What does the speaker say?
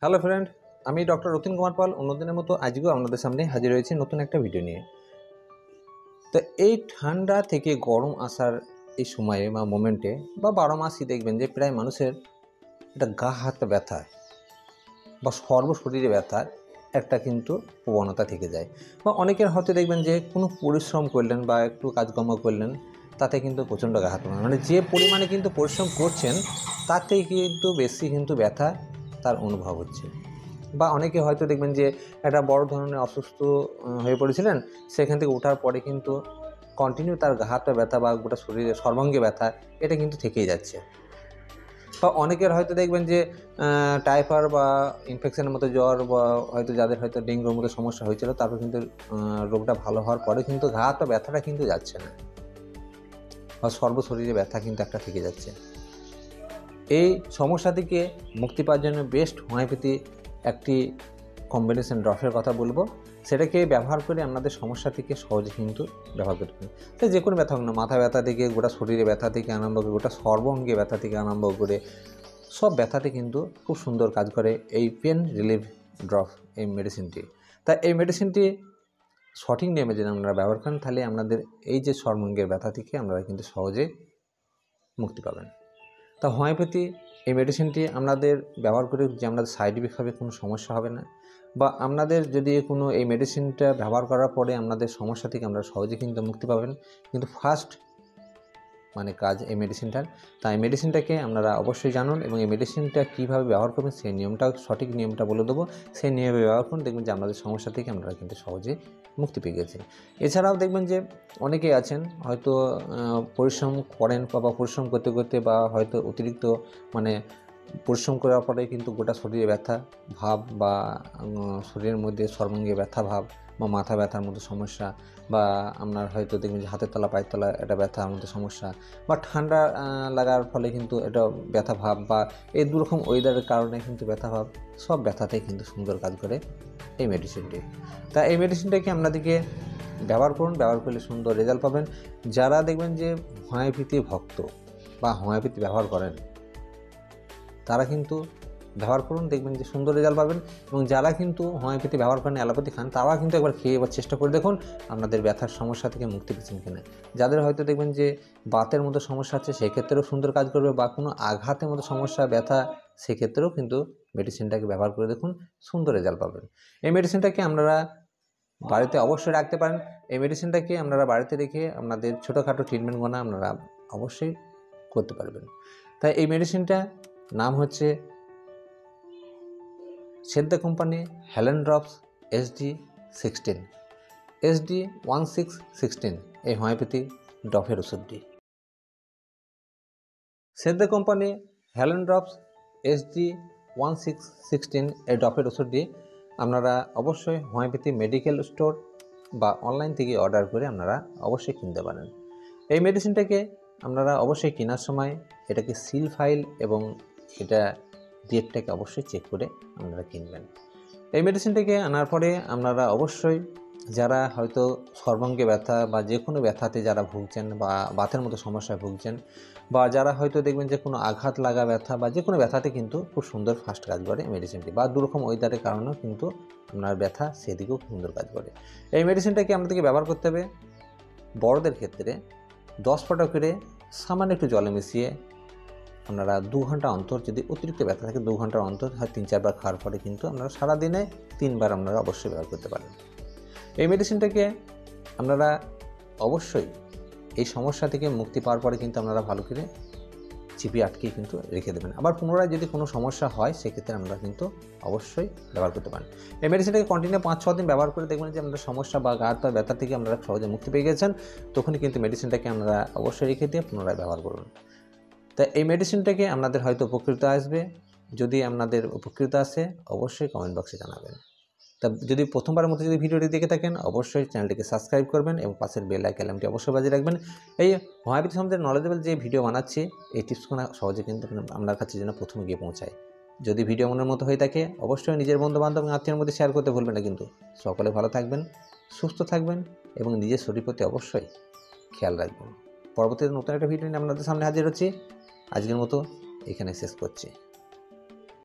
Hello friend, আমি doctor Ratin Kumar Pal অন্যদিনের মতো আজকেও আপনাদের সামনে হাজির হয়েছি নতুন একটা ভিডিও নিয়ে। তো এই ঠান্ডা থেকে গরম আসার এই সময়ে বা মোমেন্টে বা 12 মাসই দেখবেন যে প্রায় মানুষের একটা গা হাত ব্যথা বা সর্বশরীরে ব্যথার একটা কিন্তু প্রবণতা থেকে যায়। বা অনেকের হয়তো দেখবেন যে কোনো পরিশ্রম করলেন বা একটু কাজকর্ম করলেন, তাতে কিন্তু প্রচণ্ড গা হাত মানে যে পরিমাণে কিন্তু পরিশ্রম করছেন তার থেকে কিন্তু বেশি কিন্তু ব্যথা তার অনুভব হচ্ছে। বা অনেকে হয়তো দেখবেন যে একটা বড় ধরনের অসুস্থ হয়ে পড়েছিলেন, সেখান থেকে ওঠার পরে কিন্তু কন্টিনিউ তার গা হাত ব্যথা বা গোটা শরীরে সর্বাঙ্গে ব্যথা এটা কিন্তু থেকেই যাচ্ছে। বা অনেকের হয়তো দেখবেন যে টাইফয়েড বা ইনফেকশনের মতো জ্বর বা হয়তো যাদের হয়তো ডেঙ্গুর মতো সমস্যা হয়েছিল, তারপর কিন্তু রোগটা ভালো হওয়ার পরে কিন্তু ঘা হাত ব্যথাটা কিন্তু যাচ্ছে না, বা সর্বশরীরে ব্যথা কিন্তু একটা থেকে যাচ্ছে। এই সমস্যা থেকে মুক্তি পাওয়ার জন্য বেস্ট হোমিওপ্যাথি একটি কম্বিনেশন ড্রপের কথা বলবো। সেটাকে ব্যবহার করে আপনাদের সমস্যা থেকে সহজে কিন্তু ব্যবহার করতে পারেন। তাই যে কোনো ব্যথা হোক না, মাথা ব্যথা থেকে গোটা শরীরে ব্যথা থেকে আরম্ভ করে গোটা সর্বাঙ্গে ব্যথা থেকে আরম্ভ করে সব ব্যথাতে কিন্তু খুব সুন্দর কাজ করে এই পেন রিলিফ ড্রপ, এই মেডিসিনটি। তাই এই মেডিসিনটি সঠিক নিয়মে যদি আপনারা ব্যবহার করেন, তাহলে আপনাদের এই যে সর্বাঙ্গের ব্যথা থেকে আপনারা কিন্তু সহজে মুক্তি পাবেন। তা হোমিওপ্যাথি এই মেডিসিনটি আপনাদের ব্যবহার করে যে আপনাদের সাইড ইফেক্ট হবে, কোনো সমস্যা হবে না। বা আপনাদের যদি কোনো এই মেডিসিনটা ব্যবহার করার পরে আপনাদের সমস্যা থেকে আপনারা সহজে কিন্তু মুক্তি পাবেন। কিন্তু ফার্স্ট কাজ এই মেডিসিনটার। তাই এই মেডিসিনটাকে আপনারা অবশ্যই জানুন এবং এই মেডিসিনটা কীভাবে ব্যবহার করবেন সেই নিয়মটাও, সঠিক নিয়মটা বলে দেবো। সেই নিয়মে ব্যবহার করুন, দেখবেন যে আপনাদের সমস্যা থেকে আপনারা কিন্তু সহজে মুক্তি পেয়ে গেছেন। এছাড়াও দেখবেন যে অনেকেই আছেন হয়তো পরিশ্রম করেন বা পরিশ্রম করতে করতে বা হয়তো অতিরিক্ত পরিশ্রম করার পরে কিন্তু গোটা শরীরে ব্যথা ভাব বা শরীরের মধ্যে সর্বাঙ্গে ব্যথা ভাব বা মাথা ব্যথার মতো সমস্যা, বা আপনার হয়তো দেখবেন যে হাতের তলা পায়ের তলা এটা ব্যথার মতো সমস্যা, বা ঠান্ডা লাগার ফলে কিন্তু এটা ব্যথা ভাব, বা এই দুরকম ওয়েদারের কারণে কিন্তু ব্যথা ভাব, সব ব্যথাতেই কিন্তু সুন্দর কাজ করে এই মেডিসিনটি। তা এই মেডিসিনটাকে আপনাদেরকে ব্যবহার করুন, ব্যবহার করলে সুন্দর রেজাল্ট পাবেন। যারা দেখবেন যে হোমিওপ্যাথি ভক্ত বা হোমিওপ্যাথি ব্যবহার করেন, তারা কিন্তু ব্যবহার করুন, দেখবেন যে সুন্দর রেজাল্ট পাবেন। এবং যারা কিন্তু হোমিওপ্যাথি ব্যবহার করেন, অ্যালোপ্যাথি খান, তারা কিন্তু একবার খেয়ে এবার চেষ্টা করে দেখুন আপনাদের ব্যথার সমস্যা থেকে মুক্তি পেয়েছেন কিনা। যাদের হয়তো দেখবেন যে বাতের মতো সমস্যা আছে, সেক্ষেত্রেও সুন্দর কাজ করবে, বা কোনো আঘাতের মতো সমস্যা ব্যথা, সেক্ষেত্রেও কিন্তু মেডিসিনটাকে ব্যবহার করে দেখুন, সুন্দর রেজাল্ট পাবেন। এই মেডিসিনটাকে আপনারা বাড়িতে অবশ্যই রাখতে পারেন। এই মেডিসিনটাকে আপনারা বাড়িতে রেখে আপনাদের ছোটোখাটো ট্রিটমেন্টগুলো আপনারা অবশ্যই করতে পারবেন। তাই এই মেডিসিনটা নাম হচ্ছে সেদ্দা company Helen drops SD16 SD1616 এই হোমিওপ্যাথি ড্রপের ওষুধটি। সেদ্দা কোম্পানি হেলেন ড্রপস SD1616 এই ড্রপের ওষুধটি আপনারা অবশ্যই হোমিওপ্যাথি মেডিকেল স্টোর বা অনলাইন থেকে অর্ডার করে আপনারা অবশ্যই কিনতে পারেন। এই মেডিসিনটাকে আপনারা অবশ্যই কেনার সময় এটাকে সিল ফাইল এবং এটা ডেটটাকে অবশ্যই চেক করে আপনারা কিনবেন। এই মেডিসিনটাকে আনার পরে আপনারা অবশ্যই যারা হয়তো সর্বাঙ্গে ব্যথা বা যে কোনো ব্যথাতে যারা ভুগছেন বা বাতের মতো সমস্যায় ভুগছেন, বা যারা হয়তো দেখবেন যে কোনো আঘাত লাগা ব্যথা বা যে কোনো ব্যথাতে কিন্তু খুব সুন্দর ফাস্ট কাজ করে মেডিসিনটি, বা দুরকম ওয়েদারের কারণেও কিন্তু আপনার ব্যথা সেদিকেও সুন্দর কাজ করে। এই মেডিসিনটাকে আপনাদেরকে ব্যবহার করতে হবে বড়দের ক্ষেত্রে 10 ফোঁটা করে সামান্য একটু জলে মিশিয়ে আপনারা 2 ঘন্টা অন্তর, যদি অতিরিক্ত ব্যথা থাকে 2 ঘন্টার অন্তর হয় 3-4 বার খাওয়ার পরে কিন্তু আপনারা সারাদিনে 3 বার আপনারা অবশ্যই ব্যবহার করতে পারেন। এই মেডিসিনটাকে আপনারা অবশ্যই এই সমস্যা থেকে মুক্তি পাওয়ার পরে কিন্তু আপনারা ভালো করে চিপিয়ে আটকে কিন্তু রেখে দেবেন। আবার পুনরায় যদি কোনো সমস্যা হয়, সেক্ষেত্রে আমরা কিন্তু অবশ্যই ব্যবহার করতে পারেন। এই মেডিসিনটাকে কন্টিনিউ 5-6 দিন ব্যবহার করে দেখবেন যে আপনাদের সমস্যা বা গা হাত পা ব্যথা থেকে আপনারা সহজে মুক্তি পেয়ে গেছেন। তখনই কিন্তু মেডিসিনটাকে আপনারা অবশ্যই রেখে দিয়ে পুনরায় ব্যবহার করুন। তাই এই মেডিসিনটাকে আপনাদের হয়তো উপকৃত আসবে। যদি আপনাদের উপকৃত আসে অবশ্যই কমেন্ট বক্সে জানাবেন। তা যদি প্রথমবারের মতো যদি ভিডিওটি দেখে থাকেন, অবশ্যই চ্যানেলটিকে সাবস্ক্রাইব করবেন এবং পাশের বেল আইকনটি অবশ্যই বাজিয়ে রাখবেন। এই হোমিওপ্যাথি সম্বন্ধে নলেজেবল যে ভিডিও বানাচ্ছি, এই টিপসগুলো সহজে কিন্তু আপনার কাছে যেন প্রথমে গিয়ে পৌঁছায়। যদি ভিডিও মনের মতো হয়ে থাকে, অবশ্যই নিজের বন্ধুবান্ধব এবং আত্মীয়ের মধ্যে শেয়ার করতে ভুলবেন না। কিন্তু সকলে ভালো থাকবেন, সুস্থ থাকবেন এবং নিজের শরীর প্রতি অবশ্যই খেয়াল রাখবেন। পরবর্তীতে নতুন একটা ভিডিও নিয়ে আপনাদের সামনে হাজির হচ্ছি। আজকের মতো এখানে শেষ করছি।